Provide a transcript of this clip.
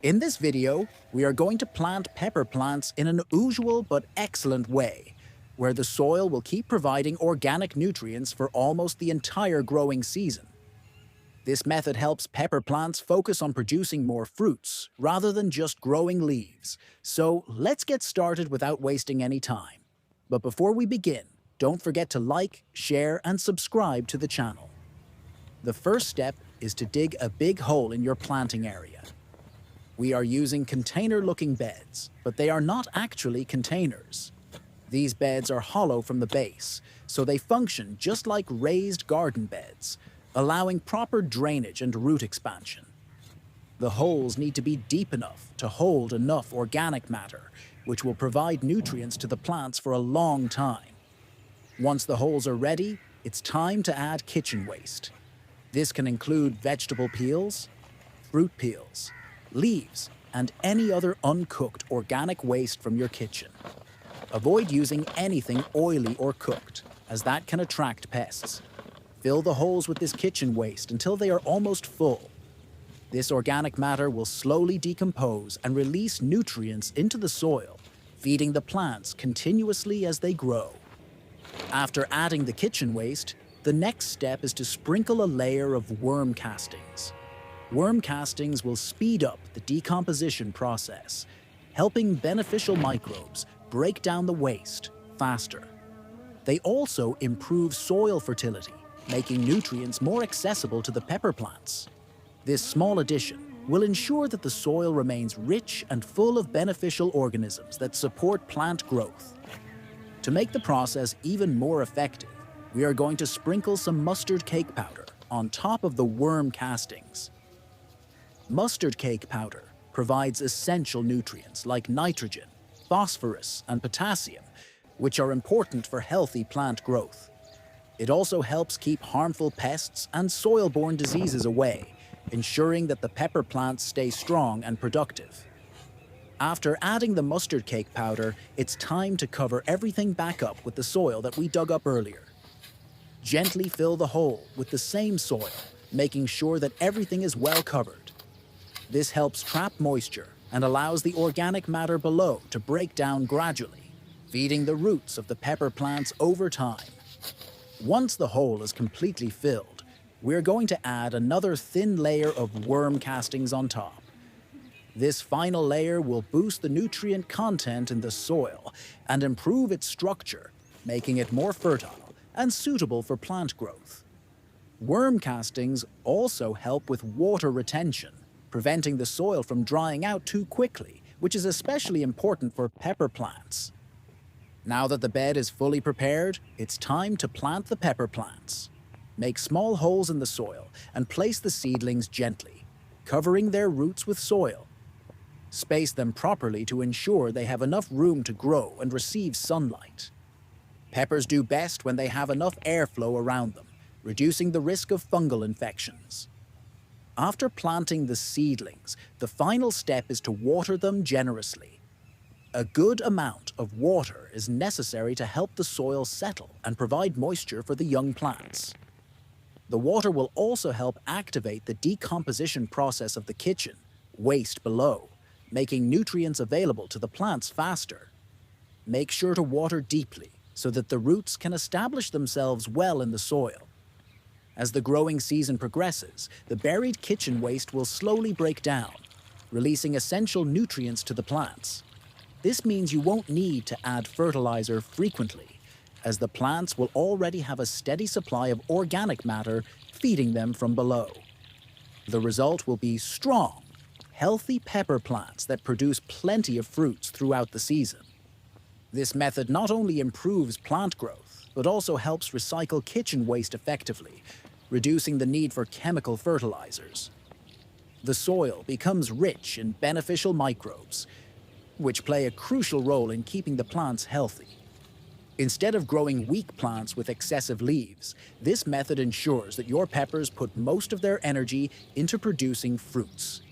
In this video, we are going to plant pepper plants in an usual but excellent way, where the soil will keep providing organic nutrients for almost the entire growing season. This method helps pepper plants focus on producing more fruits, rather than just growing leaves. So let's get started without wasting any time. But before we begin, don't forget to like, share, and subscribe to the channel. The first step is to dig a big hole in your planting area. We are using container-looking beds, but they are not actually containers. These beds are hollow from the base, so they function just like raised garden beds, allowing proper drainage and root expansion. The holes need to be deep enough to hold enough organic matter, which will provide nutrients to the plants for a long time. Once the holes are ready, it's time to add kitchen waste. This can include vegetable peels, fruit peels, leaves, and any other uncooked organic waste from your kitchen. Avoid using anything oily or cooked, as that can attract pests. Fill the holes with this kitchen waste until they are almost full. This organic matter will slowly decompose and release nutrients into the soil, feeding the plants continuously as they grow. After adding the kitchen waste, the next step is to sprinkle a layer of worm castings. Worm castings will speed up the decomposition process, helping beneficial microbes break down the waste faster. They also improve soil fertility, making nutrients more accessible to the pepper plants. This small addition will ensure that the soil remains rich and full of beneficial organisms that support plant growth. To make the process even more effective, we are going to sprinkle some mustard cake powder on top of the worm castings. Mustard cake powder provides essential nutrients like nitrogen, phosphorus, and potassium, which are important for healthy plant growth. It also helps keep harmful pests and soil-borne diseases away, ensuring that the pepper plants stay strong and productive. After adding the mustard cake powder, it's time to cover everything back up with the soil that we dug up earlier. Gently fill the hole with the same soil, making sure that everything is well covered. This helps trap moisture and allows the organic matter below to break down gradually, feeding the roots of the pepper plants over time. Once the hole is completely filled, we're going to add another thin layer of worm castings on top. This final layer will boost the nutrient content in the soil and improve its structure, making it more fertile and suitable for plant growth. Worm castings also help with water retention, preventing the soil from drying out too quickly, which is especially important for pepper plants. Now that the bed is fully prepared, it's time to plant the pepper plants. Make small holes in the soil and place the seedlings gently, covering their roots with soil. Space them properly to ensure they have enough room to grow and receive sunlight. Peppers do best when they have enough airflow around them, reducing the risk of fungal infections. After planting the seedlings, the final step is to water them generously. A good amount of water is necessary to help the soil settle and provide moisture for the young plants. The water will also help activate the decomposition process of the kitchen waste below, making nutrients available to the plants faster. Make sure to water deeply so that the roots can establish themselves well in the soil. As the growing season progresses, the buried kitchen waste will slowly break down, releasing essential nutrients to the plants. This means you won't need to add fertilizer frequently, as the plants will already have a steady supply of organic matter feeding them from below. The result will be strong, healthy pepper plants that produce plenty of fruits throughout the season. This method not only improves plant growth, but also helps recycle kitchen waste effectively, reducing the need for chemical fertilizers. The soil becomes rich in beneficial microbes, which play a crucial role in keeping the plants healthy. Instead of growing weak plants with excessive leaves, this method ensures that your peppers put most of their energy into producing fruits.